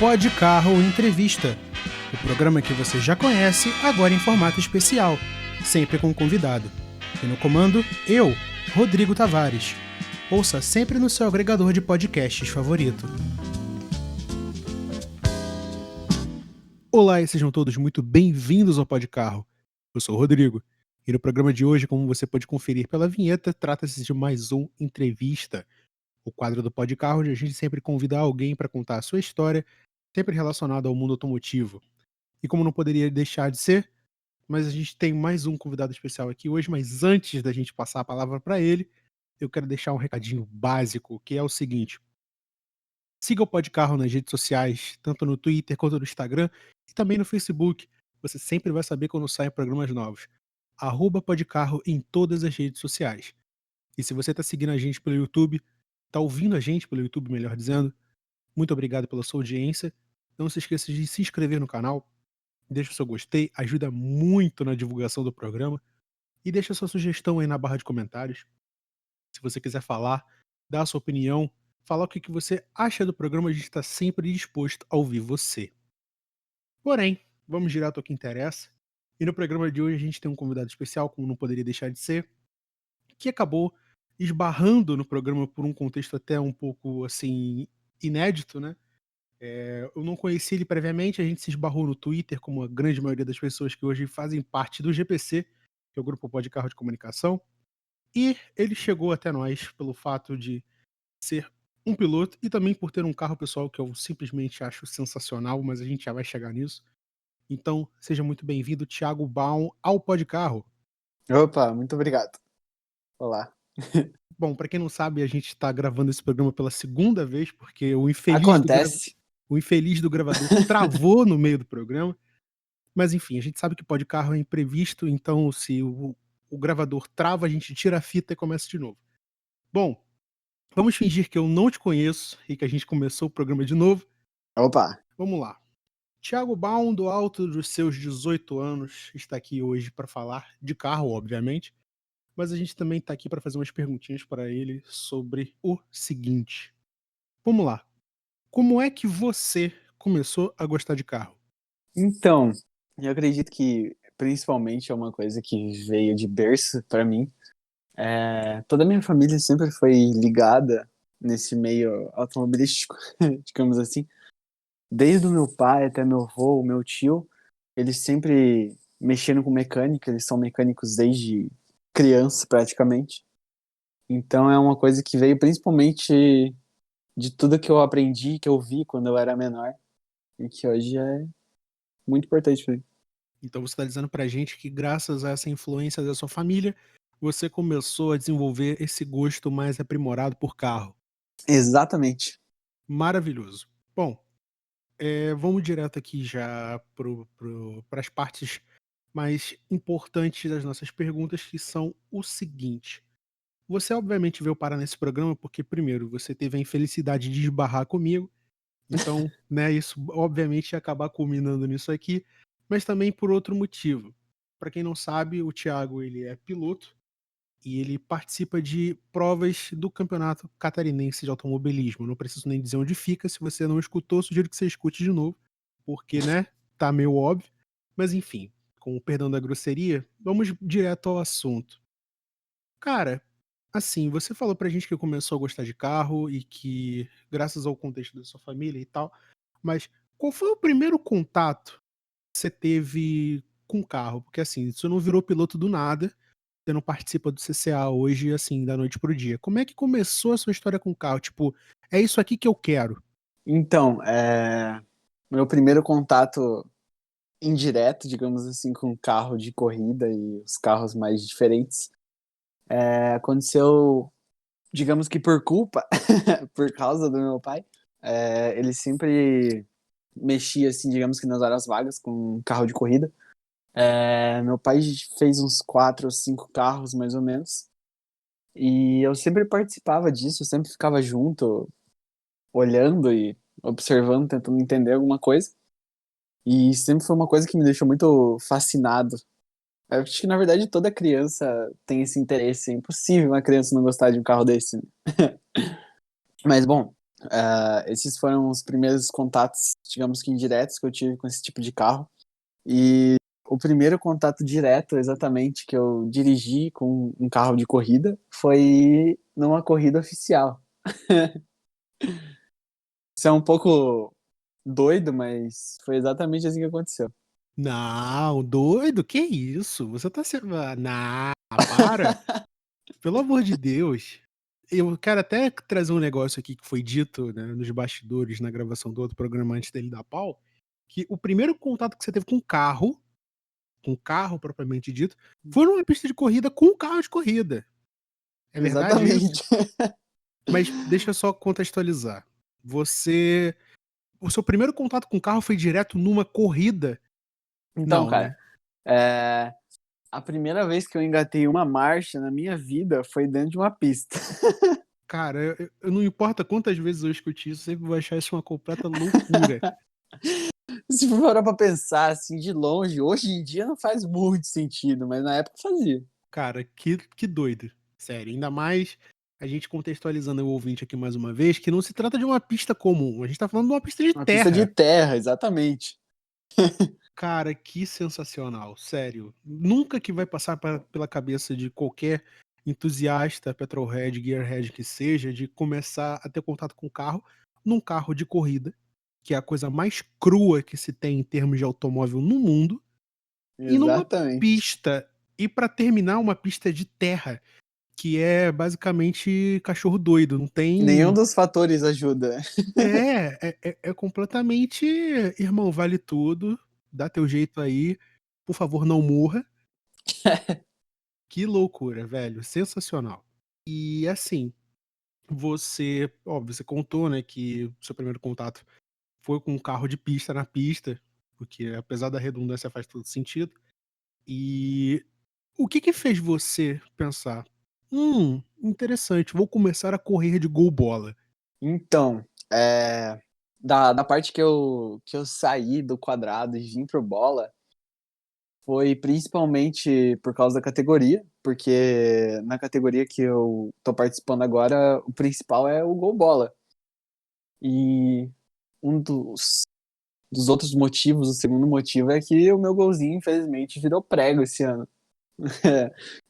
Pode Carro Entrevista, o programa que você já conhece, agora em formato especial, sempre com um convidado. E no comando, eu, Rodrigo Tavares. Ouça sempre no seu agregador de podcasts favorito. Olá e sejam todos muito bem-vindos ao Pode Carro. Eu sou o Rodrigo, e no programa de hoje, como você pode conferir pela vinheta, trata-se de mais um Entrevista. O quadro do Pode Carro, onde a gente sempre convida alguém para contar a sua história, sempre relacionado ao mundo automotivo. E como não poderia deixar de ser, mas a gente tem mais um convidado especial aqui hoje, mas antes da gente passar a palavra para ele, eu quero deixar um recadinho básico, que é o seguinte: siga o Pode Carro nas redes sociais, tanto no Twitter quanto no Instagram e também no Facebook. Você sempre vai saber quando saem programas novos. @podcarro em todas as redes sociais. E se você está seguindo a gente pelo YouTube, está ouvindo a gente pelo YouTube, melhor dizendo, muito obrigado pela sua audiência. Não se esqueça de se inscrever no canal, deixa o seu gostei, ajuda muito na divulgação do programa e deixa sua sugestão aí na barra de comentários. Se você quiser falar, dar a sua opinião, falar o que você acha do programa, a gente está sempre disposto a ouvir você. Porém, vamos direto ao que interessa. E no programa de hoje a gente tem um convidado especial, como não poderia deixar de ser, que acabou esbarrando no programa por um contexto até um pouco assim inédito, né? Eu não conheci ele previamente, a gente se esbarrou no Twitter, como a grande maioria das pessoas que hoje fazem parte do GPC, que é o Grupo Pode Carro de Comunicação, e ele chegou até nós pelo fato de ser um piloto e também por ter um carro pessoal que eu simplesmente acho sensacional, mas a gente já vai chegar nisso. Então, seja muito bem-vindo, Thiago Baum, ao Pode Carro. Opa, muito obrigado. Olá. Bom, para quem não sabe, a gente está gravando esse programa pela segunda vez, porque Acontece. o infeliz do gravador travou no meio do programa. Mas enfim, a gente sabe que Pode Carro é imprevisto, então se o gravador trava, a gente tira a fita e começa de novo. Bom, vamos fingir que eu não te conheço e que a gente começou o programa de novo. Opa. Vamos lá. Thiago Baum, do alto dos seus 18 anos, está aqui hoje para falar de carro, obviamente, mas a gente também está aqui para fazer umas perguntinhas para ele sobre o seguinte. Vamos lá. Como é que você começou a gostar de carro? Então, eu acredito que principalmente é uma coisa que veio de berço pra mim. Toda a minha família sempre foi ligada nesse meio automobilístico, digamos assim. Desde o meu pai até meu avô, o meu tio, eles sempre mexendo com mecânica, eles são mecânicos desde criança praticamente. Então é uma coisa que veio principalmente de tudo que eu aprendi, que eu vi quando eu era menor, e que hoje é muito importante pra mim. Então você está dizendo pra gente que graças a essa influência da sua família, você começou a desenvolver esse gosto mais aprimorado por carro. Exatamente. Maravilhoso. Bom, vamos direto aqui já para as partes mais importantes das nossas perguntas, que são o seguinte. Você obviamente veio parar nesse programa porque, primeiro, você teve a infelicidade de esbarrar comigo, então, né, isso obviamente ia acabar culminando nisso aqui, mas também por outro motivo. Para quem não sabe, o Thiago ele é piloto e ele participa de provas do Campeonato Catarinense de Automobilismo. Não preciso nem dizer onde fica, se você não escutou, sugiro que você escute de novo, porque, né, tá meio óbvio. Mas enfim, com o perdão da grosseria, vamos direto ao assunto. Cara, assim, você falou pra gente que começou a gostar de carro e que graças ao contexto da sua família e tal, mas qual foi o primeiro contato que você teve com carro? Porque assim, você não virou piloto do nada, você não participa do CCA hoje, assim, da noite pro dia. Como é que começou a sua história com carro? Tipo, é isso aqui que eu quero. Então, meu primeiro contato indireto, digamos assim, com carro de corrida e os carros mais diferentes, aconteceu, digamos que por culpa, por causa do meu pai. Ele sempre mexia, assim, digamos que nas horas vagas com carro de corrida. Meu pai fez uns 4 ou 5 carros, mais ou menos. E eu sempre participava disso, eu sempre ficava junto, olhando e observando, tentando entender alguma coisa. E sempre foi uma coisa que me deixou muito fascinado. Eu acho que, na verdade, toda criança tem esse interesse. É impossível uma criança não gostar de um carro desse, né? Mas, bom, Esses foram os primeiros contatos, digamos que indiretos, que eu tive com esse tipo de carro. E o primeiro contato direto, exatamente, que eu dirigi com um carro de corrida foi numa corrida oficial. Isso é um pouco doido, mas foi exatamente assim que aconteceu. Não, doido, que isso? Você tá sendo. Não, para. Pelo amor de Deus. Eu quero até trazer um negócio aqui que foi dito, né, nos bastidores, na gravação do outro programa antes dele dar pau, que o primeiro contato que você teve com carro propriamente dito, foi numa pista de corrida com um carro de corrida. É verdade isso? Exatamente. Mas deixa eu só contextualizar. Você O seu primeiro contato com carro foi direto numa corrida? Então, Não, cara, né? é, a primeira vez que eu engatei uma marcha na minha vida foi dentro de uma pista. Cara, eu não importa quantas vezes eu escute isso, sempre vou achar isso uma completa loucura. Se for parar pra pensar assim de longe, hoje em dia não faz muito sentido, mas na época fazia. Cara, que doido. Sério, ainda mais a gente contextualizando o ouvinte aqui mais uma vez, que não se trata de uma pista comum, a gente tá falando de uma pista de Uma pista de terra. terra, exatamente. Cara, que sensacional, sério. Nunca que vai passar pela cabeça de qualquer entusiasta, petrolhead, gearhead que seja, de começar a ter contato com o carro num carro de corrida, que é a coisa mais crua que se tem em termos de automóvel no mundo, e numa Exatamente. pista, e pra terminar uma pista de terra, que é basicamente cachorro doido, não Nenhum tem. dos fatores ajuda. É completamente. Irmão, vale tudo, dá teu jeito aí, por favor, não morra. Que loucura, velho, sensacional. E assim, óbvio, você contou, né, que o seu primeiro contato foi com um carro de pista na pista, porque apesar da redundância faz todo sentido. E o que que fez você pensar: interessante, vou começar a correr de gol bola"? Então, da parte que eu saí do quadrado e vim pro bola, foi principalmente por causa da categoria, porque na categoria que eu tô participando agora, o principal é o gol bola. E um dos outros motivos, o segundo motivo, é que o meu golzinho, infelizmente, virou prego esse ano.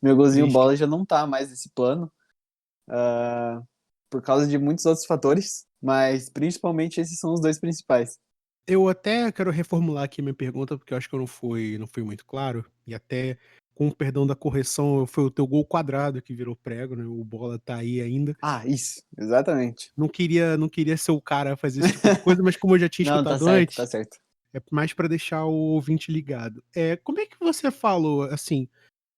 Meu golzinho Triste. bola já não tá mais nesse plano, por causa de muitos outros fatores, mas principalmente esses são os dois principais. Eu até quero reformular aqui minha pergunta, porque eu acho que eu não fui muito claro, e até com o perdão da correção, foi o teu gol quadrado que virou prego, né, o bola tá aí ainda. Ah, isso, exatamente. Não queria ser o cara a fazer esse tipo de coisa, mas como eu já tinha Não, tá escutado certo, tá antes, certo. é mais pra deixar o ouvinte ligado. Como é que você falou, assim,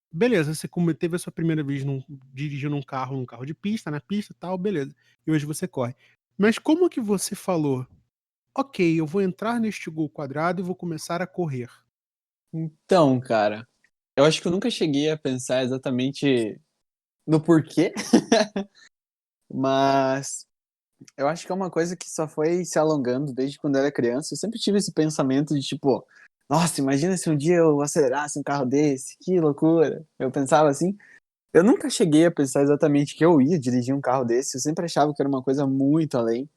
beleza, você teve a sua primeira vez dirigindo um carro de pista, na pista e tal, beleza, e hoje você corre. Mas como que você falou: "Ok, eu vou entrar neste gol quadrado e vou começar a correr"? Então, cara, eu acho que eu nunca cheguei a pensar exatamente no porquê, mas eu acho que é uma coisa que só foi se alongando desde quando eu era criança. Eu sempre tive esse pensamento de tipo, nossa, imagina se um dia eu acelerasse um carro desse, que loucura. Eu pensava assim. Eu nunca cheguei a pensar exatamente que eu ia dirigir um carro desse. Eu sempre achava que era uma coisa muito além.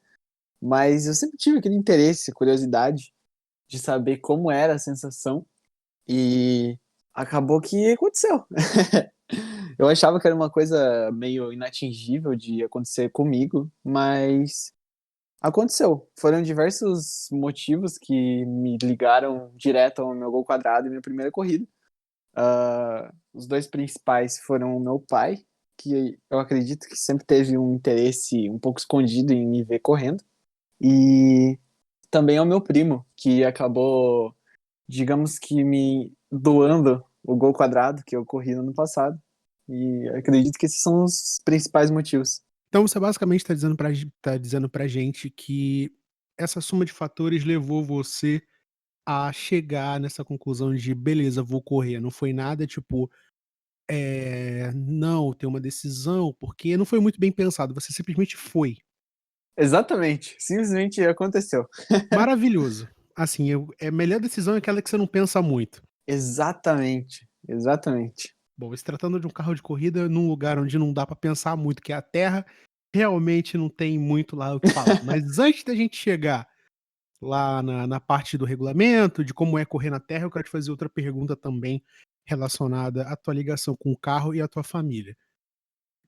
Mas eu sempre tive aquele interesse, curiosidade de saber como era a sensação. E acabou que aconteceu. Eu achava que era uma coisa meio inatingível de acontecer comigo, mas aconteceu. Foram diversos motivos que me ligaram direto ao meu gol quadrado e minha primeira corrida. Os dois principais foram o meu pai, que eu acredito que sempre teve um interesse um pouco escondido em me ver correndo, e também ao meu primo, que acabou, digamos que me doando o gol quadrado que eu corri no ano passado. E acredito que esses são os principais motivos. Então você basicamente tá dizendo pra gente que essa soma de fatores levou você a chegar nessa conclusão de: "Beleza, vou correr". Não foi nada tipo, não, tem uma decisão, porque não foi muito bem pensado, você simplesmente foi. Exatamente, simplesmente aconteceu. Maravilhoso. Assim, a melhor decisão é aquela que você não pensa muito. Exatamente, exatamente. Bom, se tratando de um carro de corrida num lugar onde não dá pra pensar muito, que é a terra, realmente não tem muito lá o que falar. Mas antes da gente chegar lá na parte do regulamento, de como é correr na terra, eu quero te fazer outra pergunta também relacionada à tua ligação com o carro e à tua família.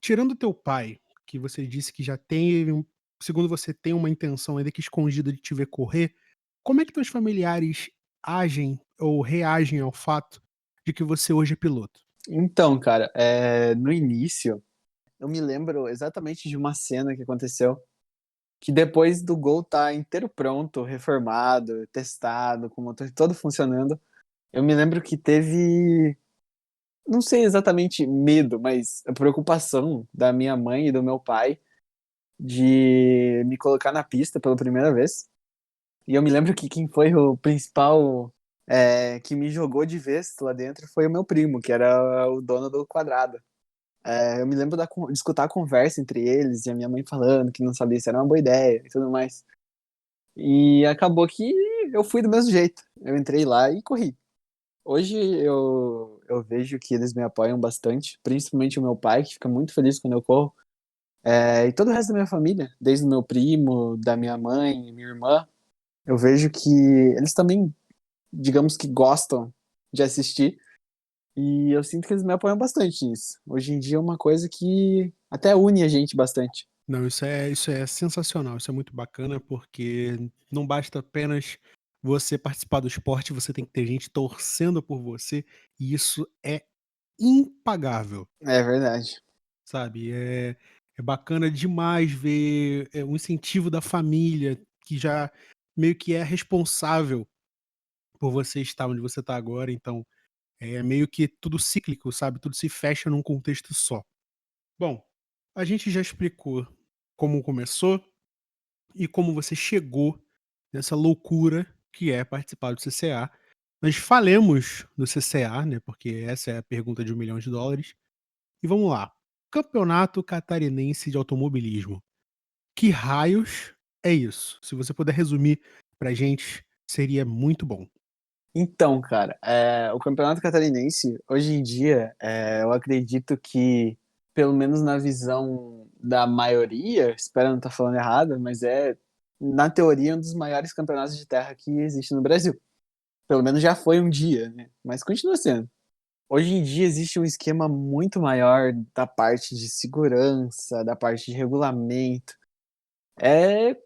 Tirando teu pai, que você disse que já tem segundo você, tem uma intenção ainda que escondida de te ver correr, como é que teus familiares agem ou reagem ao fato de que você hoje é piloto? Então, cara, no início, eu me lembro exatamente de uma cena que aconteceu, que depois do Gol tá inteiro pronto, reformado, testado, com o motor todo funcionando, eu me lembro que teve, não sei exatamente medo, mas a preocupação da minha mãe e do meu pai de me colocar na pista pela primeira vez. E eu me lembro que quem foi o principal que me jogou de vez lá dentro foi o meu primo, que era o dono do quadrado. Eu me lembro de escutar a conversa entre eles e a minha mãe falando que não sabia se era uma boa ideia e tudo mais. E acabou que eu fui do mesmo jeito. Eu entrei lá e corri. Hoje eu vejo que eles me apoiam bastante, principalmente o meu pai, que fica muito feliz quando eu corro. E todo o resto da minha família, desde o meu primo, da minha mãe, minha irmã, eu vejo que eles também, digamos que gostam de assistir. E eu sinto que eles me apoiam bastante nisso. Hoje em dia é uma coisa que até une a gente bastante. Não, isso é sensacional, isso é muito bacana, porque não basta apenas você participar do esporte, você tem que ter gente torcendo por você, e isso é impagável, É verdade. sabe. É bacana demais ver, o incentivo da família, que já meio que é responsável por você estar onde você está agora, então, é meio que tudo cíclico, sabe, tudo se fecha num contexto só. Bom, a gente já explicou como começou e como você chegou nessa loucura que é participar do CCA. Nós falemos do CCA, né, porque essa é a pergunta de US$ 1.000.000. E vamos lá. Campeonato Catarinense de Automobilismo. Que raios é isso? Se você puder resumir pra gente, seria muito bom. Então, cara, o Campeonato Catarinense, hoje em dia, eu acredito que, pelo menos na visão da maioria, espero não estar falando errado, mas na teoria, um dos maiores campeonatos de terra que existe no Brasil. Pelo menos já foi um dia, né? Mas continua sendo. Hoje em dia existe um esquema muito maior da parte de segurança, da parte de regulamento. É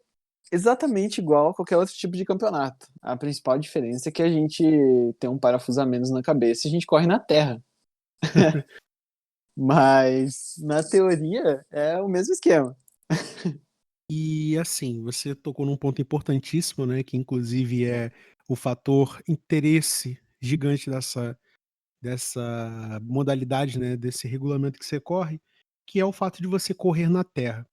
exatamente igual a qualquer outro tipo de campeonato. A principal diferença é que a gente tem um parafuso a menos na cabeça e a gente corre na terra. Mas, na teoria, é o mesmo esquema. E assim, você tocou num ponto importantíssimo, né, que inclusive é o fator interesse gigante dessa modalidade, né, desse regulamento que você corre, que é o fato de você correr na terra.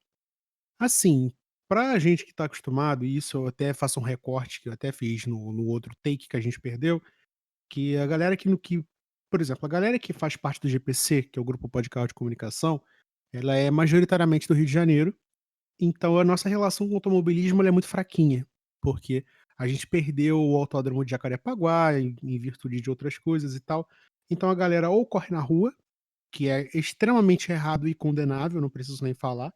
Assim, pra gente que tá acostumado, e isso eu até faço um recorte que eu até fiz no outro take que a gente perdeu, que a galera que por exemplo, a galera que faz parte do GPC, que é o Grupo Pode Carro de Comunicação, ela é majoritariamente do Rio de Janeiro, então a nossa relação com o automobilismo ela é muito fraquinha, porque a gente perdeu o autódromo de Jacarepaguá em virtude de outras coisas e tal. Então a galera ou corre na rua, que é extremamente errado e condenável, não preciso nem falar,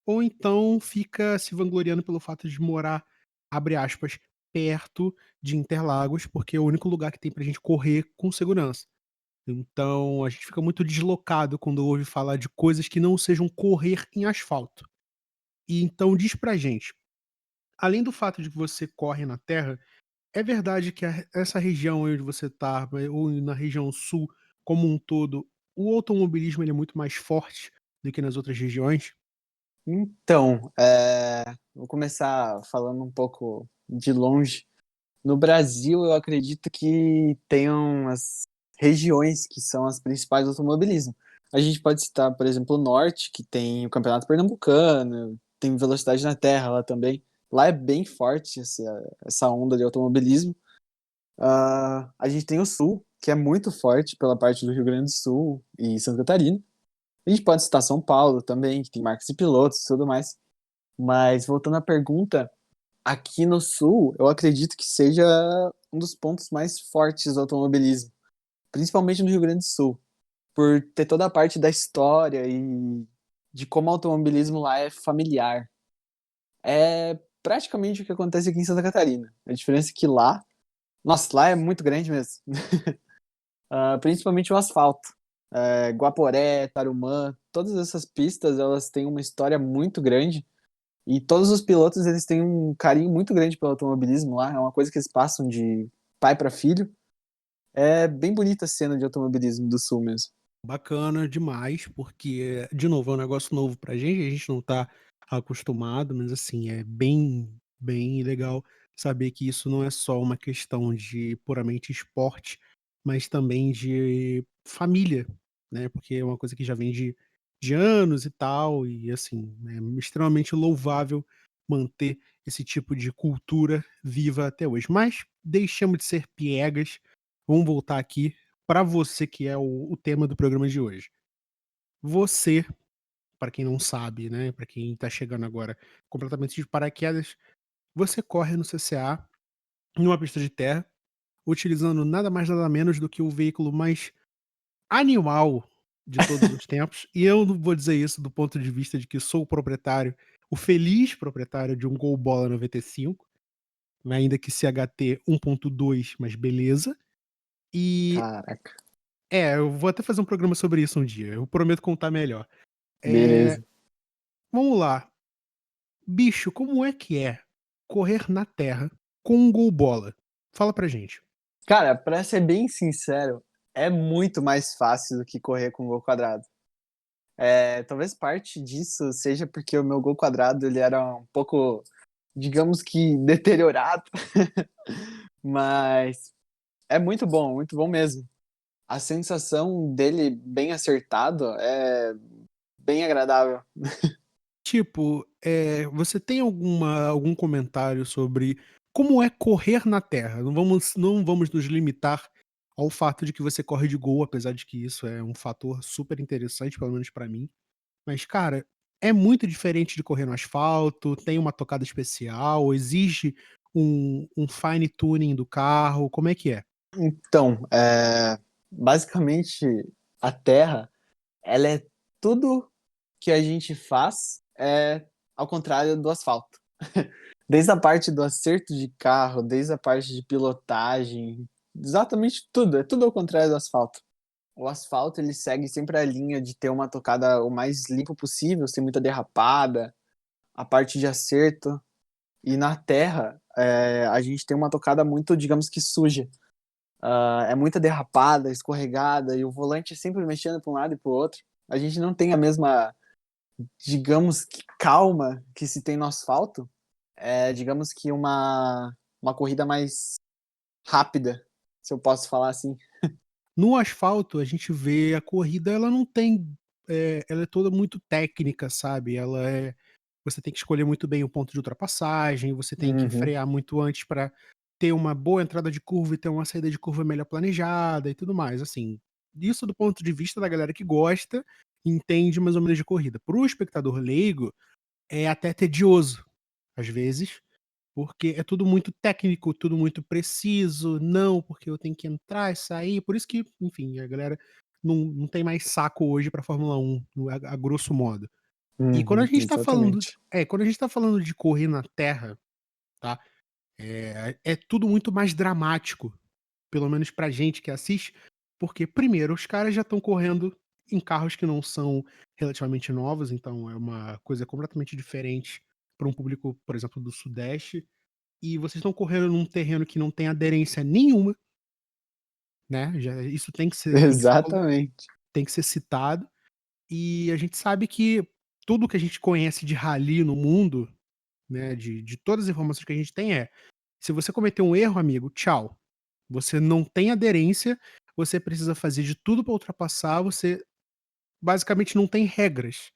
ou então fica se vangloriando pelo fato de morar, abre aspas, perto de Interlagos, porque é o único lugar que tem pra gente correr com segurança. Então a gente fica muito deslocado quando ouve falar de coisas que não sejam correr em asfalto. E então diz pra gente, além do fato de que você corre na terra, é verdade que essa região onde você tá, ou na região sul como um todo, o automobilismo ele é muito mais forte do que nas outras regiões? Então, vou começar falando um pouco de longe. No Brasil, eu acredito que tenham as regiões que são as principais do automobilismo. A gente pode citar, por exemplo, o Norte, que tem o Campeonato Pernambucano, tem Velocidade na Terra lá também. Lá é bem forte essa onda de automobilismo. A gente tem o Sul, que é muito forte pela parte do Rio Grande do Sul e Santa Catarina. A gente pode citar São Paulo também, que tem marcas e pilotos e tudo mais. Mas voltando à pergunta, aqui no Sul, eu acredito que seja um dos pontos mais fortes do automobilismo, principalmente no Rio Grande do Sul, por ter toda a parte da história e de como o automobilismo lá é familiar. É praticamente o que acontece aqui em Santa Catarina. A diferença é que lá, nossa, lá é muito grande mesmo. Principalmente o asfalto. Guaporé, Tarumã, todas essas pistas, elas têm uma história muito grande. E todos os pilotos, eles têm um carinho muito grande pelo automobilismo lá. É uma coisa que eles passam de pai para filho. É bem bonita a cena de automobilismo do Sul mesmo. Bacana demais, porque, de novo, é um negócio novo pra gente, a gente não tá acostumado, mas assim, é bem legal saber que isso não é só uma questão de puramente esporte, mas também de família, né? Porque é uma coisa que já vem de anos e tal, e assim, é extremamente louvável manter esse tipo de cultura viva até hoje. Mas deixamos de ser piegas, vamos voltar aqui para você que é o tema do programa de hoje. Você, para quem não sabe, né, para quem tá chegando agora completamente de paraquedas, você corre no CCA, numa pista de terra, utilizando nada mais nada menos do que o veículo mais animal de todos os tempos, e eu não vou dizer isso do ponto de vista de que sou o proprietário, o feliz proprietário de um Gol Bola 95, ainda que CHT 1.2, mas beleza. E Caraca, eu vou até fazer um programa sobre isso um dia, eu prometo contar melhor. Eh, beleza. Vamos lá. Bicho, como é correr na terra com um gol bola? Fala pra gente. Cara, pra ser bem sincero, é muito mais fácil do que correr com gol quadrado. Talvez parte disso seja porque o meu gol quadrado ele era um pouco, digamos que deteriorado, mas é muito bom mesmo. A sensação dele bem acertado é bem agradável. Tipo, você tem algum comentário sobre como é correr na terra? Não vamos nos limitar ao fato de que você corre de gol, apesar de que isso é um fator super interessante, pelo menos pra mim. Mas, cara, é muito diferente de correr no asfalto, tem uma tocada especial, exige um fine tuning do carro, como é que é? Então, basicamente a Terra, ela é tudo que a gente faz ao contrário do asfalto. Desde a parte do acerto de carro, desde a parte de pilotagem, exatamente tudo, é tudo ao contrário do asfalto. O asfalto ele segue sempre a linha de ter uma tocada o mais limpo possível, sem muita derrapada, a parte de acerto. E na terra, a gente tem uma tocada muito, digamos que suja. É muita derrapada, escorregada, e o volante sempre mexendo para um lado e para o outro. A gente não tem a mesma, digamos que calma que se tem no asfalto. Digamos que uma corrida mais rápida, se eu posso falar assim. No asfalto, a gente vê a corrida, ela não tem, ela é toda muito técnica, sabe, você tem que escolher muito bem o ponto de ultrapassagem, você tem que Uhum. frear muito antes para ter uma boa entrada de curva e ter uma saída de curva melhor planejada e tudo mais, assim, isso do ponto de vista da galera que gosta, entende mais ou menos de corrida. Para o espectador leigo, é até tedioso, às vezes, porque é tudo muito técnico, tudo muito preciso, não, porque eu tenho que entrar e sair, por isso que, enfim, a galera não tem mais saco hoje pra Fórmula 1, a grosso modo. E quando a Uhum, gente tá falando exatamente. quando a gente tá falando de correr na terra, tá, é tudo muito mais dramático, pelo menos pra gente que assiste, porque primeiro, os caras já estão correndo em carros que não são relativamente novos, então é uma coisa completamente diferente para um público, por exemplo, do sudeste, e vocês estão correndo num terreno que não tem aderência nenhuma, né, já isso Exatamente. tem que ser citado, e a gente sabe que tudo que a gente conhece de rally no mundo, né, de todas as informações que a gente tem se você cometer um erro, amigo, tchau. Você não tem aderência, você precisa fazer de tudo para ultrapassar, você basicamente não tem regras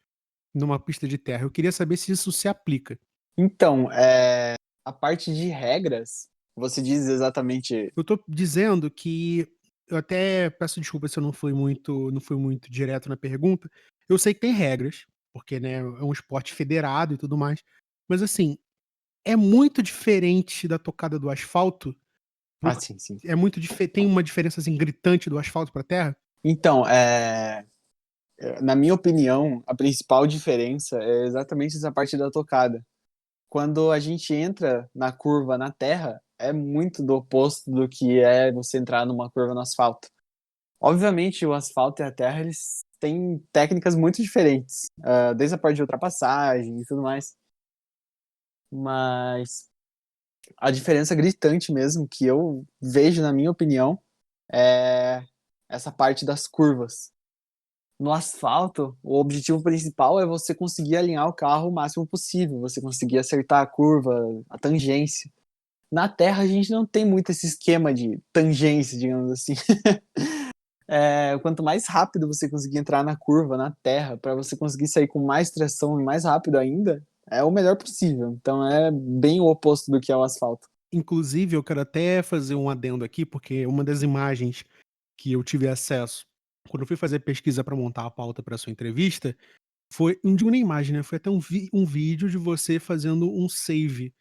numa pista de terra. Eu queria saber se isso se aplica. Então, a parte de regras, você diz exatamente. Eu tô dizendo que eu até peço desculpa se eu não fui muito direto na pergunta. Eu sei que tem regras, porque, né, é um esporte federado e tudo mais, mas assim, é muito diferente da tocada do asfalto, Ah, porque sim, sim. tem uma diferença, assim, gritante do asfalto pra terra? Então, Na minha opinião, a principal diferença é exatamente essa parte da tocada. Quando a gente entra na curva na terra, é muito do oposto do que é você entrar numa curva no asfalto. Obviamente, o asfalto e a terra, eles têm técnicas muito diferentes, desde a parte de ultrapassagem e tudo mais. Mas a diferença gritante mesmo, que eu vejo, na minha opinião, é essa parte das curvas. No asfalto, o objetivo principal é você conseguir alinhar o carro o máximo possível, você conseguir acertar a curva, a tangência. Na terra, a gente não tem muito esse esquema de tangência, digamos assim. Quanto mais rápido você conseguir entrar na curva, na terra, para você conseguir sair com mais tração e mais rápido ainda, é o melhor possível. Então é bem o oposto do que é o asfalto. Inclusive, eu quero até fazer um adendo aqui, porque uma das imagens que eu tive acesso quando eu fui fazer pesquisa para montar a pauta para sua entrevista, foi, não digo nem imagem, né? Foi até um vídeo de você fazendo um save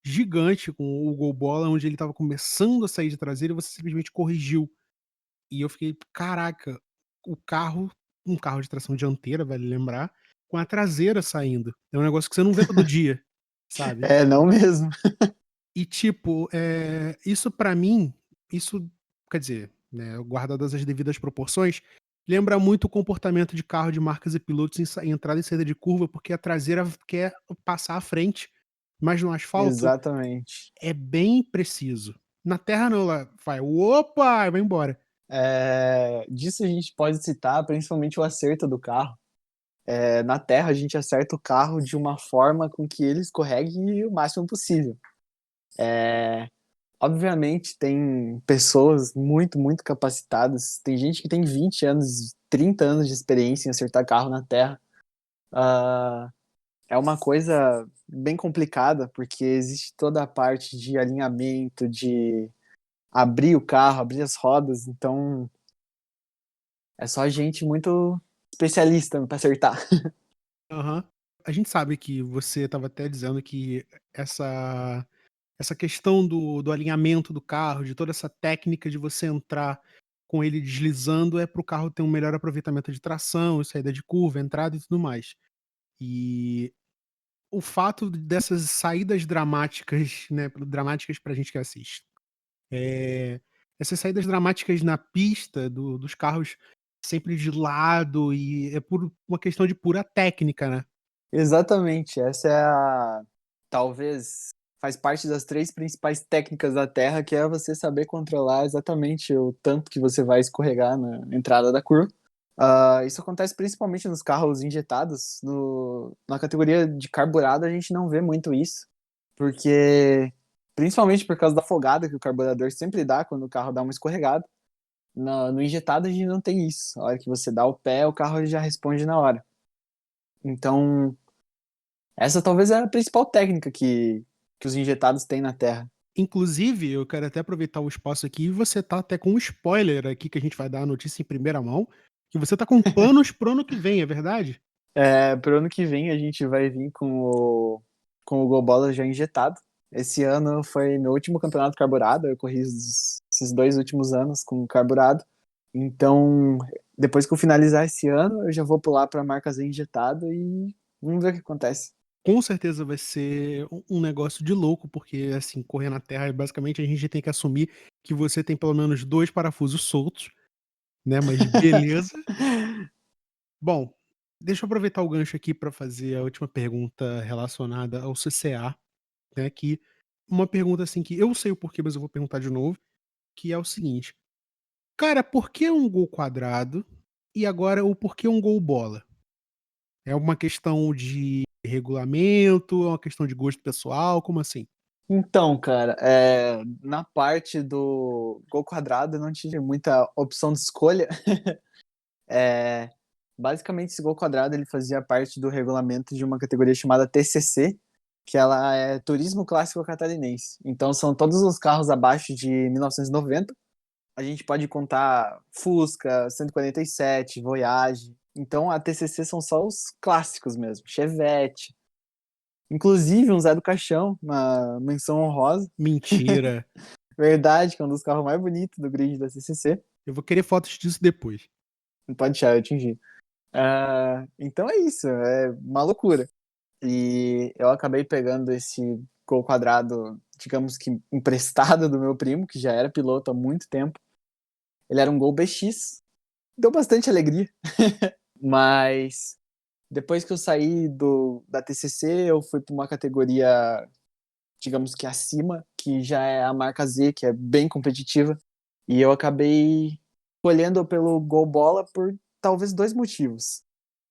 gigante com o Gol Bola, onde ele estava começando a sair de traseira e você simplesmente corrigiu. E eu fiquei, caraca, o carro, um carro de tração dianteira, vale lembrar, com a traseira saindo. É um negócio que você não vê todo dia, sabe? É, não mesmo. E tipo, isso pra mim, isso, quer dizer, né, guardadas as devidas proporções, lembra muito o comportamento de carro de marcas e pilotos em entrada e saída de curva, porque a traseira quer passar à frente, mas no asfalto Exatamente. é bem preciso. Na terra não, ela vai, opa, e vai embora. Disso a gente pode citar principalmente o acerto do carro. Na terra, a gente acerta o carro de uma forma com que ele escorregue o máximo possível. Obviamente, tem pessoas muito, muito capacitadas. Tem gente que tem 20 anos, 30 anos de experiência em acertar carro na terra. Ah, é uma coisa bem complicada, porque existe toda a parte de alinhamento, de abrir o carro, abrir as rodas. Então, é só gente muito especialista para acertar. Aham. A gente sabe que você estava até dizendo que essa essa questão do alinhamento do carro, de toda essa técnica de você entrar com ele deslizando, é para o carro ter um melhor aproveitamento de tração, saída de curva, entrada e tudo mais. E o fato dessas saídas dramáticas, né, dramáticas pra gente que assiste, essas saídas dramáticas na pista dos carros sempre de lado e é por uma questão de pura técnica, né. Exatamente, essa é talvez faz parte das três principais técnicas da Terra, que é você saber controlar exatamente o tanto que você vai escorregar na entrada da curva. Isso acontece principalmente nos carros injetados. Na categoria de carburado, a gente não vê muito isso, porque principalmente por causa da afogada que o carburador sempre dá quando o carro dá uma escorregada. No injetado, a gente não tem isso. A hora que você dá o pé, o carro ele já responde na hora. Então, essa talvez é a principal técnica que os injetados têm na Terra. Inclusive, eu quero até aproveitar o espaço aqui e você tá até com um spoiler aqui que a gente vai dar a notícia em primeira mão, que você tá com planos pro ano que vem, é verdade? Pro ano que vem a gente vai vir com o Golbola já injetado. Esse ano foi meu último campeonato carburado, eu corri esses 2 últimos anos com carburado. Então, depois que eu finalizar esse ano, eu já vou pular para a marca Z injetado e vamos ver o que acontece. Com certeza vai ser um negócio de louco, porque, assim, correr na terra, basicamente a gente tem que assumir que você tem pelo menos 2 parafusos soltos, né, mas beleza. Bom, deixa eu aproveitar o gancho aqui para fazer a última pergunta relacionada ao CCA, né, que uma pergunta, assim, que eu sei o porquê, mas eu vou perguntar de novo, que é o seguinte: cara, por que um gol quadrado e agora o porquê um gol bola? É uma questão de regulamento, é uma questão de gosto pessoal, como assim? Então, cara, na parte do gol quadrado eu não tive muita opção de escolha. É, Basicamente, esse gol quadrado ele fazia parte do regulamento de uma categoria chamada TCC, que ela é Turismo Clássico Catarinense. Então, são todos os carros abaixo de 1990. A gente pode contar Fusca, 147, Voyage. Então, a TCC são só os clássicos mesmo, Chevette. Inclusive, um Zé do Caixão, uma menção honrosa. Mentira. Verdade, que é um dos carros mais bonitos do grid da TCC. Eu vou querer fotos disso depois. Não pode deixar eu atingir. Então é isso, é uma loucura. E eu acabei pegando esse Gol quadrado, digamos que emprestado do meu primo, que já era piloto há muito tempo. Ele era um Gol BX, deu bastante alegria, mas depois que eu saí da TCC, eu fui para uma categoria, digamos que acima, que já é a marca Z, que é bem competitiva, e eu acabei escolhendo pelo Gol Bola por talvez dois motivos.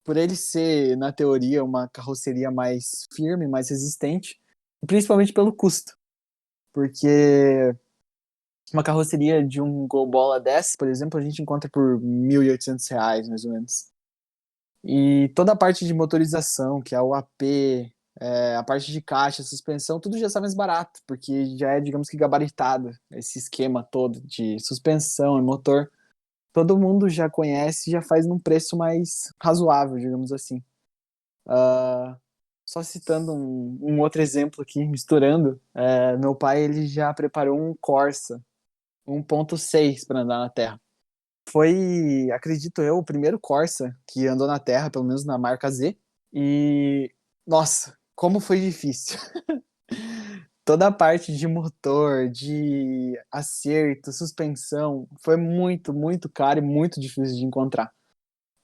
Por ele ser, na teoria, uma carroceria mais firme, mais resistente, e principalmente pelo custo. Porque uma carroceria de um Gol Bola dessa, por exemplo, a gente encontra por R$ 1.800, mais ou menos. E toda a parte de motorização, que é o AP, a parte de caixa, suspensão, tudo já está mais barato, porque já é, digamos que, gabaritado esse esquema todo de suspensão e motor. Todo mundo já conhece, já faz num preço mais razoável, digamos assim. Uh, Só citando um outro exemplo aqui, misturando, meu pai ele já preparou um Corsa 1.6 para andar na Terra. Foi, acredito eu, o primeiro Corsa que andou na Terra, pelo menos na marca Z. E, nossa, como foi difícil. Toda a parte de motor, de acerto, suspensão, foi muito, muito caro e muito difícil de encontrar.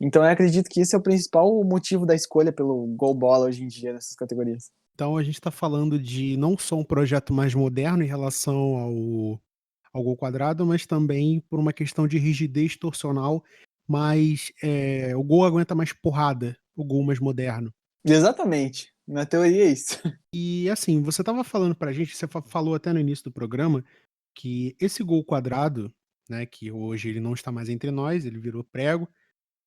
Então eu acredito que esse é o principal motivo da escolha pelo Gol Bola hoje em dia nessas categorias. Então a gente está falando de não só um projeto mais moderno em relação ao Gol quadrado, mas também por uma questão de rigidez torcional, mas o Gol aguenta mais porrada, o Gol mais moderno. Exatamente. Na teoria é isso. E assim, você estava falando pra gente, você falou até no início do programa, que esse Gol quadrado, né, que hoje ele não está mais entre nós, ele virou prego,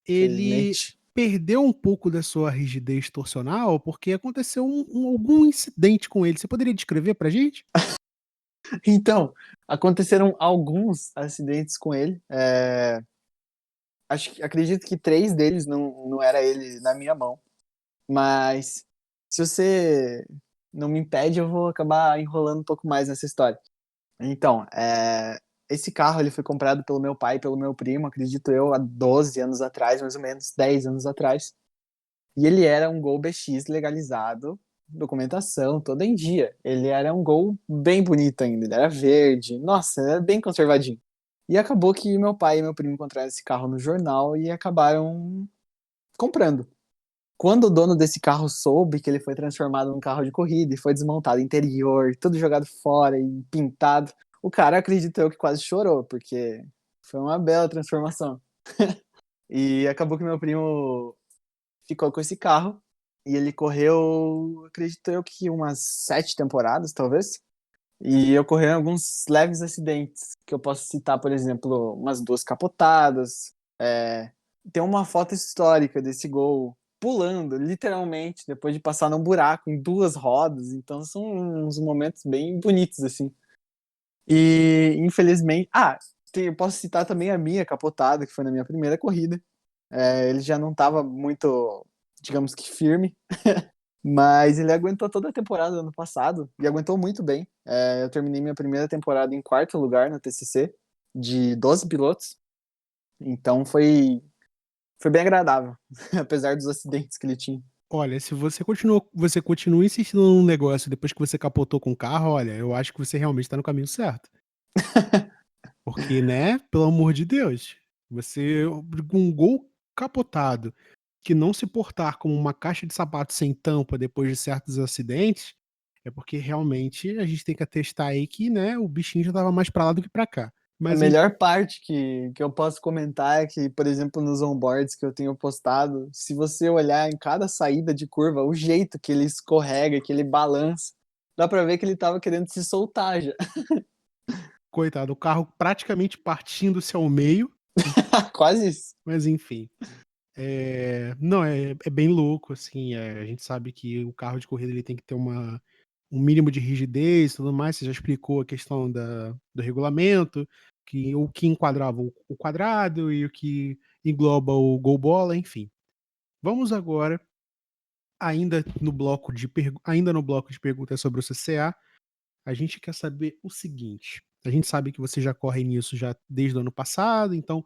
ele Infelizmente. perdeu um pouco da sua rigidez torcional porque aconteceu algum incidente com ele. Você poderia descrever pra gente? Então, aconteceram alguns acidentes com ele. Acredito que três deles não era ele na minha mão. Mas se você não me impede, eu vou acabar enrolando um pouco mais nessa história. Então, esse carro ele foi comprado pelo meu pai e pelo meu primo, acredito eu, há 12 anos atrás, mais ou menos, 10 anos atrás. E ele era um Gol BX legalizado, documentação toda em dia. Ele era um Gol bem bonito ainda, ele era verde, nossa, era bem conservadinho. E acabou que meu pai e meu primo encontraram esse carro no jornal e acabaram comprando. Quando o dono desse carro soube que ele foi transformado num carro de corrida e foi desmontado interior, tudo jogado fora e pintado, o cara acreditou que quase chorou, porque foi uma bela transformação. E acabou que meu primo ficou com esse carro e ele correu, acredito eu que umas 7 temporadas, talvez. E ocorreram alguns leves acidentes, que eu posso citar, por exemplo, umas duas capotadas. Tem uma foto histórica desse Gol pulando, literalmente, depois de passar num buraco em duas rodas. Então são uns momentos bem bonitos, assim. E, infelizmente... eu posso citar também a minha capotada, que foi na minha primeira corrida. Ele já não estava muito, digamos que firme, mas ele aguentou toda a temporada do ano passado e aguentou muito bem. Eu terminei minha primeira temporada em quarto lugar na TCC, de 12 pilotos. Então foi bem agradável, apesar dos acidentes que ele tinha. Olha, se você continua insistindo num negócio depois que você capotou com o carro, olha, eu acho que você realmente está no caminho certo. Porque, né, pelo amor de Deus, você com um Gol capotado que não se portar como uma caixa de sapato sem tampa depois de certos acidentes, é porque realmente a gente tem que atestar aí que, né, o bichinho já estava mais pra lá do que pra cá. A Mas melhor parte que eu posso comentar é que, por exemplo, nos onboards que eu tenho postado, se você olhar em cada saída de curva, o jeito que ele escorrega, que ele balança, dá pra ver que ele tava querendo se soltar já. coitado, o carro praticamente partindo-se ao meio, Quase isso. mas enfim. Não, é bem louco, assim, a gente sabe que o carro de corrida ele tem que ter um mínimo de rigidez e tudo mais, você já explicou a questão do regulamento, que o que enquadrava o quadrado e o que engloba o gol bola, enfim. Vamos agora, ainda no bloco de perguntas sobre o CCA, a gente quer saber o seguinte, a gente sabe que você já corre nisso já desde o ano passado, então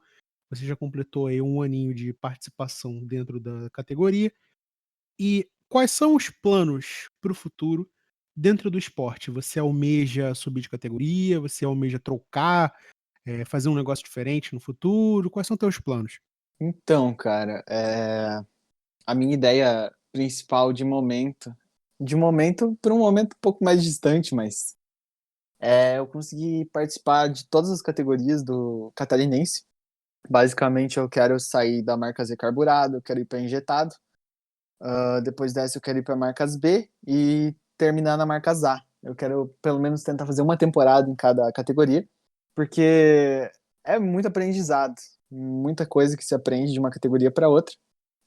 você já completou aí 1 aninho de participação dentro da categoria. E quais são os planos para o futuro dentro do esporte? Você almeja subir de categoria? Você almeja trocar, fazer um negócio diferente no futuro? Quais são teus planos? Então, cara, a minha ideia principal de momento para um momento um pouco mais distante, mas eu consegui participar de todas as categorias do catarinense. Basicamente, eu quero sair da marca Z carburado, eu quero ir para injetado. Depois dessa, eu quero ir para marcas B e terminar na marcas A. Eu quero pelo menos tentar fazer uma temporada em cada categoria, porque é muito aprendizado, muita coisa que se aprende de uma categoria para outra.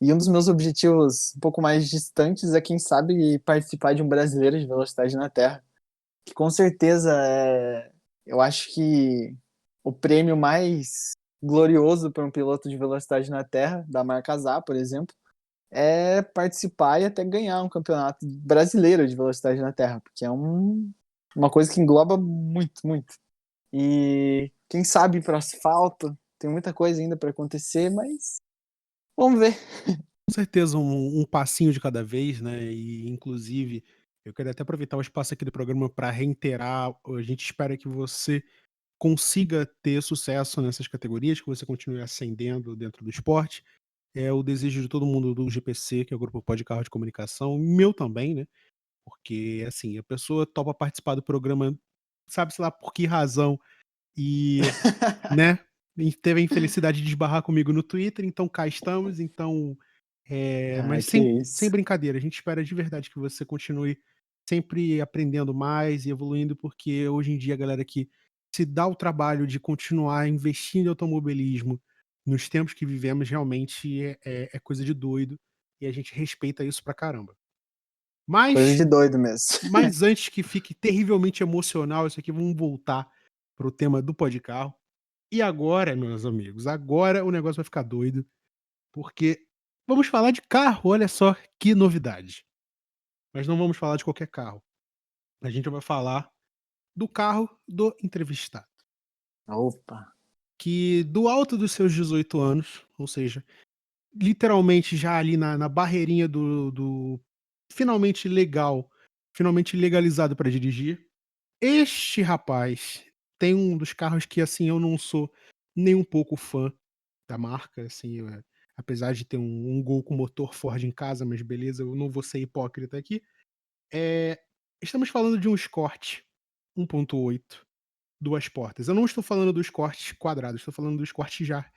E um dos meus objetivos um pouco mais distantes é, quem sabe, participar de um brasileiro de velocidade na Terra, que com certeza eu acho que o prêmio mais glorioso para um piloto de velocidade na Terra, da marca A, por exemplo, é participar e até ganhar um campeonato brasileiro de velocidade na Terra, porque é uma coisa que engloba muito, muito. E quem sabe para asfalto, tem muita coisa ainda para acontecer, mas vamos ver. Com certeza um passinho de cada vez, né, e inclusive, eu queria até aproveitar o espaço aqui do programa para reiterar, a gente espera que você consiga ter sucesso nessas categorias, que você continue ascendendo dentro do esporte. É o desejo de todo mundo do GPC, que é o Grupo Pode Carro de Comunicação, meu também, né, porque, assim, a pessoa topa participar do programa, sabe-se lá por que razão, e, né, e teve a infelicidade de esbarrar comigo no Twitter, então cá estamos, então, Ah, mas que sem isso. brincadeira, a gente espera de verdade que você continue sempre aprendendo mais e evoluindo, porque hoje em dia a galera que se dá o trabalho de continuar investindo em automobilismo nos tempos que vivemos realmente é coisa de doido, e a gente respeita isso pra caramba. Coisa Mas de doido mesmo. mas antes que fique terrivelmente emocional isso aqui, vamos voltar para o tema do pó de carro. E agora, meus amigos, agora o negócio vai ficar doido, porque vamos falar de carro, olha só que novidade. Mas não vamos falar de qualquer carro. A gente vai falar do carro do entrevistado, Opa. que do alto dos seus 18 anos, ou seja, literalmente já ali na barreirinha do finalmente legal, finalmente legalizado para dirigir. Este rapaz tem um dos carros que, assim, eu não sou nem um pouco fã da marca, assim, apesar de ter um Gol com motor Ford em casa, mas beleza, eu não vou ser hipócrita aqui. Eh, Estamos falando de um Escort 1.8, 2 portas. Eu não estou falando do Escort quadrado, estou falando do Escort já,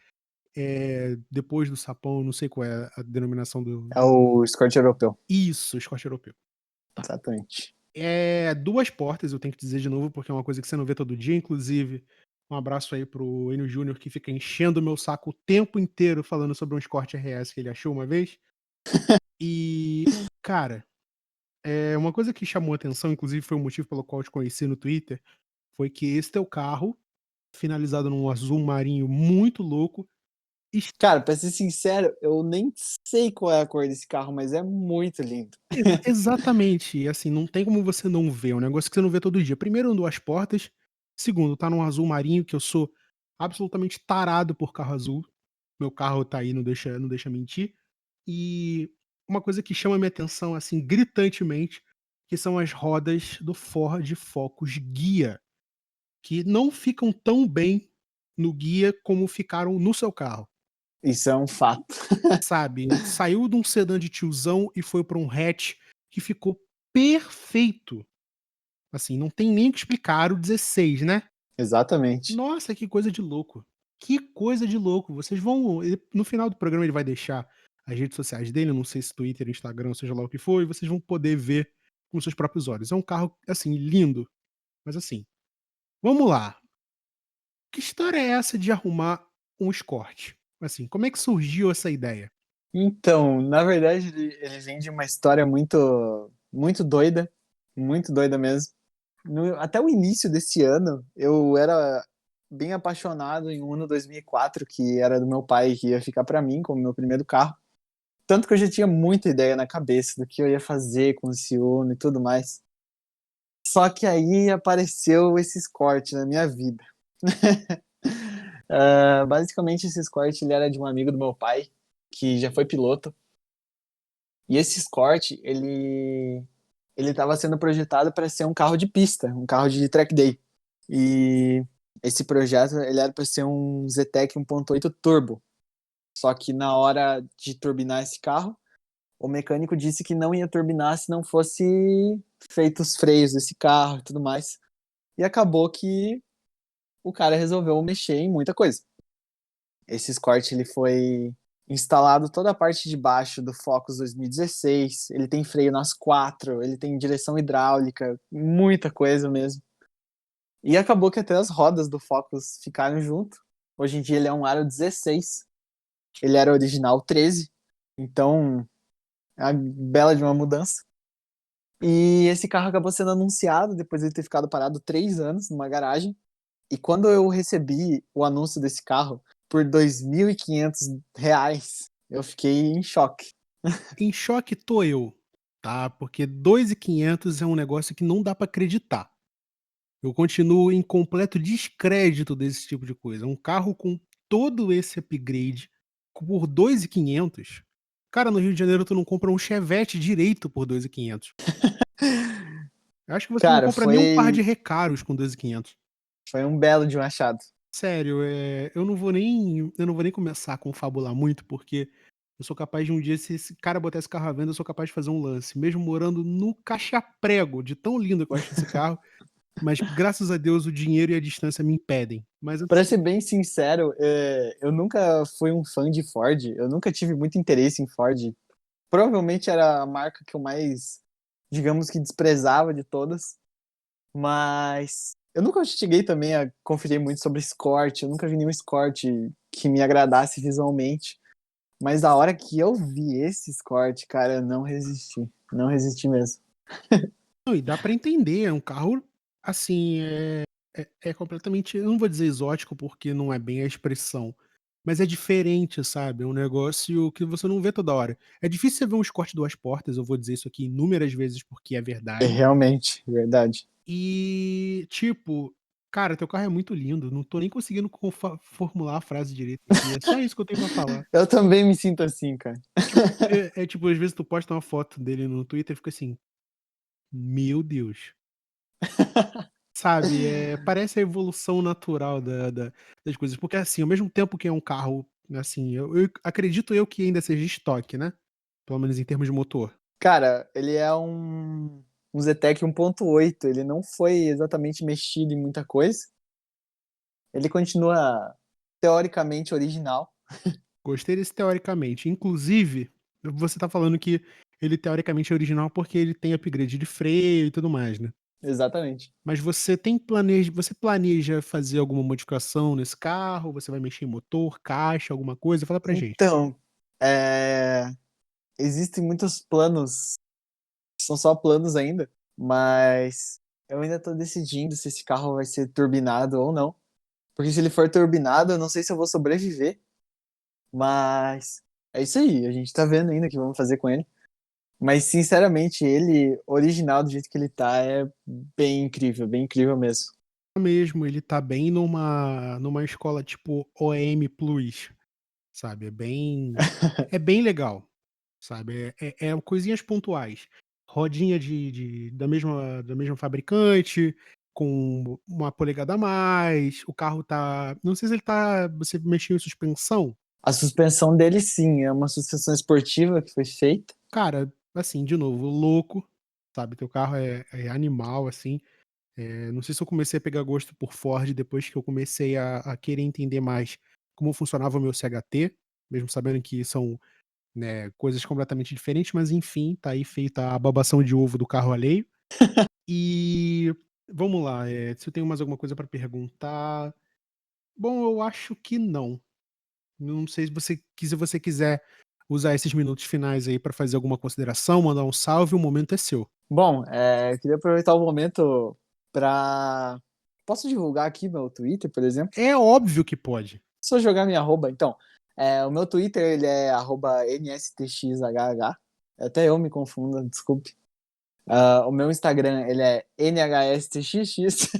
depois do sapão, não sei qual é a denominação do. É o Escort europeu. Isso, Escort europeu. Tá. Exatamente. 2 portas, eu tenho que dizer de novo, porque é uma coisa que você não vê todo dia, inclusive, um abraço aí para o Enio Júnior, que fica enchendo o meu saco o tempo inteiro falando sobre um Escort RS que ele achou uma vez. E, cara, uma coisa que chamou atenção, inclusive foi o motivo pelo qual eu te conheci no Twitter, foi que esse teu carro, finalizado num azul marinho muito louco, Cara, pra ser sincero, eu nem sei qual é a cor desse carro, mas é muito lindo. exatamente, e assim, não tem como você não ver, é um negócio que você não vê todo dia. Primeiro, 2 portas, segundo, tá num azul marinho, que eu sou absolutamente tarado por carro azul, meu carro tá aí, não deixa mentir. E uma coisa que chama minha atenção, assim, gritantemente, que são as rodas do Ford Focus Guia, que não ficam tão bem no Guia como ficaram no seu carro, Isso é um fato. sabe. Saiu de um sedã de tiozão e foi pra um hatch que ficou perfeito. Assim, não tem nem o que explicar o 16, né. Exatamente. Nossa, que coisa de louco. Que coisa de louco. Vocês vão no final do programa ele vai deixar as redes sociais dele, não sei se Twitter, Instagram, seja lá o que for, e vocês vão poder ver com seus próprios olhos. É um carro, assim, lindo, mas assim, vamos lá. Que história é essa de arrumar um Escort? Assim, como é que surgiu essa ideia? Então, na verdade, ele vem de uma história muito doida mesmo. Até o início desse ano, eu era bem apaixonado em um Uno 2004, que era do meu pai, que ia ficar para mim como meu primeiro carro. Tanto que eu já tinha muita ideia na cabeça do que eu ia fazer com esse Uno e tudo mais. Só que aí apareceu esse Escort na minha vida. Basicamente, esse Escort ele era de um amigo do meu pai, que já foi piloto. E esse Escort, ele estava sendo projetado para ser um carro de pista, um carro de track day. E esse projeto ele era para ser um Zetec 1.8 turbo. Só que na hora de turbinar esse carro, o mecânico disse que não ia turbinar se não fosse feitos os freios desse carro e tudo mais. E acabou que o cara resolveu mexer em muita coisa. Esse Escort ele foi instalado toda a parte de baixo do Focus 2016. Ele tem freio nas quatro, ele tem direção hidráulica, muita coisa mesmo. E acabou que até as rodas do Focus ficaram junto. Hoje em dia ele é um aro 16. Ele era original 13. Então, é uma bela de uma mudança. E esse carro acabou sendo anunciado depois de ele ter ficado parado 3 anos numa garagem. E quando eu recebi o anúncio desse carro por R$ 2.500, eu fiquei em choque. Em choque tô eu, tá? Porque 2.500 é um negócio que não dá pra acreditar. Eu continuo em completo descrédito desse tipo de coisa. Um carro com todo esse upgrade por 2.500. Cara, no Rio de Janeiro tu não compra um Chevette direito por 2.500. Eu acho que você não Cara, compra nem um par foi, de Recaros com 2.500. foi um belo de um achado. Sério, eu não vou nem começar a confabular muito, porque eu sou capaz de um dia, se esse cara botar esse carro à venda, eu sou capaz de fazer um lance, mesmo morando no Caixa-Prego, de tão lindo que eu acho esse carro, mas graças a Deus o dinheiro e a distância me impedem. Mas Pra assim, ser bem sincero, eu nunca fui um fã de Ford. Eu nunca tive muito interesse em Ford. Provavelmente era a marca que eu mais, digamos que desprezava de todas. Mas eu nunca cheguei também a conferir muito sobre Escort. Eu nunca vi nenhum Escort que me agradasse visualmente. Mas a hora que eu vi esse Escort, cara, eu não resisti. Não resisti mesmo. não, e dá pra entender, é um carro, assim, é completamente, eu não vou dizer exótico, porque não é bem a expressão, mas é diferente, sabe? É um negócio que você não vê toda hora. É difícil você ver um Escort 2 portas, eu vou dizer isso aqui inúmeras vezes porque é É verdade. realmente, verdade. E, tipo, cara, teu carro é muito lindo. Não tô nem conseguindo formular a frase direito aqui. É só isso que eu tenho pra falar. Eu também me sinto assim, cara. Tipo, tipo, às vezes tu posta uma foto dele no Twitter e fica assim, meu Deus. Sabe? Parece a evolução natural das coisas. Porque, assim, ao mesmo tempo que é um carro, assim, eu acredito eu que ainda seja estoque, né? Pelo menos em termos de motor. Cara, ele é um Zetec 1.8. Ele não foi exatamente mexido em muita coisa. Ele continua teoricamente original. Gostei desse teoricamente. Inclusive, você tá falando que ele teoricamente é original porque ele tem upgrade de freio e tudo mais, né? Exatamente. Mas você planeja fazer alguma modificação nesse carro? Você vai mexer em motor, caixa, alguma coisa? Fala pra gente. Então, é, existem muitos planos, que são só planos ainda, mas eu ainda tô decidindo se esse carro vai ser turbinado ou não. Porque se ele for turbinado, eu não sei se eu vou sobreviver, mas é isso aí, a gente tá vendo ainda o que vamos fazer com ele. Mas, sinceramente, ele, original do jeito que ele tá, é bem incrível mesmo. Mesmo, ele tá bem numa escola tipo OM Plus, sabe? É bem legal, sabe? É coisinhas pontuais. Rodinha da mesma fabricante, com uma polegada a mais. O carro tá. Não sei se ele tá. Você mexeu em suspensão? A suspensão dele, sim, é uma suspensão esportiva que foi feita. Cara, assim, de novo, louco, sabe? Teu carro é animal, assim. Não sei se eu comecei a pegar gosto por Ford depois que eu comecei a querer entender mais como funcionava o meu CHT, mesmo sabendo que são, né, coisas completamente diferentes, mas enfim, tá aí feita a babação de ovo do carro alheio. E vamos lá, se eu tenho mais alguma coisa para perguntar. Bom, eu acho que não. Não sei se você quiser usar esses minutos finais aí para fazer alguma consideração, mandar um salve, o momento é seu. Bom, eu queria aproveitar o momento para. Posso divulgar aqui meu Twitter, por exemplo? É óbvio que pode. Só jogar minha arroba, então. O meu Twitter ele é arroba NSTXHH. Até eu me confundo, desculpe. O meu Instagram ele é NHSTXX.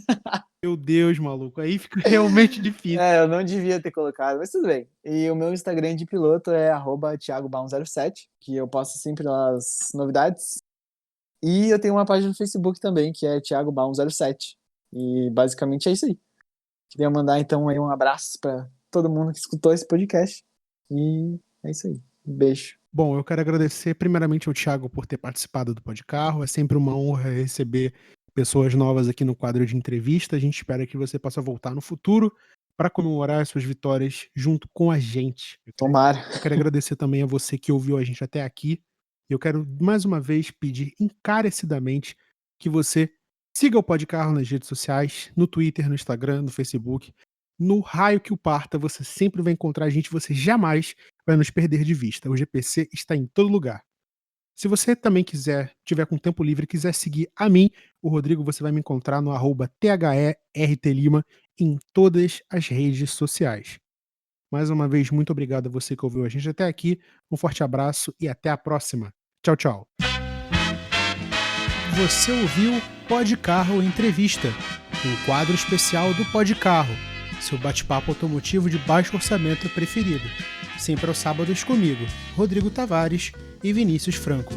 Meu Deus, maluco, aí fica realmente difícil. Eu não devia ter colocado, mas tudo bem. E o meu Instagram de piloto é @thiagobaum07, que eu posto sempre as novidades. E eu tenho uma página no Facebook também, que é Thiago Baum07. E basicamente é isso aí. Queria mandar então aí um abraço para todo mundo que escutou esse podcast. E é isso aí. Um beijo. Bom, eu quero agradecer primeiramente ao Thiago por ter participado do Podcarro. É sempre uma honra receber pessoas novas aqui no quadro de entrevista. A gente espera que você possa voltar no futuro para comemorar as suas vitórias junto com a gente. Tomara. Eu quero agradecer também a você que ouviu a gente até aqui. Eu quero mais uma vez pedir encarecidamente que você siga o Podcarro nas redes sociais, no Twitter, no Instagram, no Facebook. No raio que o parta, você sempre vai encontrar a gente, você jamais vai nos perder de vista. O GPC está em todo lugar. Se você também tiver com tempo livre, quiser seguir a mim, o Rodrigo, você vai me encontrar no @THERTLima em todas as redes sociais. Mais uma vez, muito obrigado a você que ouviu a gente até aqui. Um forte abraço e até a próxima. Tchau, tchau. Você ouviu Podcarro Entrevista, um quadro especial do Podcarro, seu bate-papo automotivo de baixo orçamento preferido. Sempre aos sábados comigo, Rodrigo Tavares e Vinícius Franco.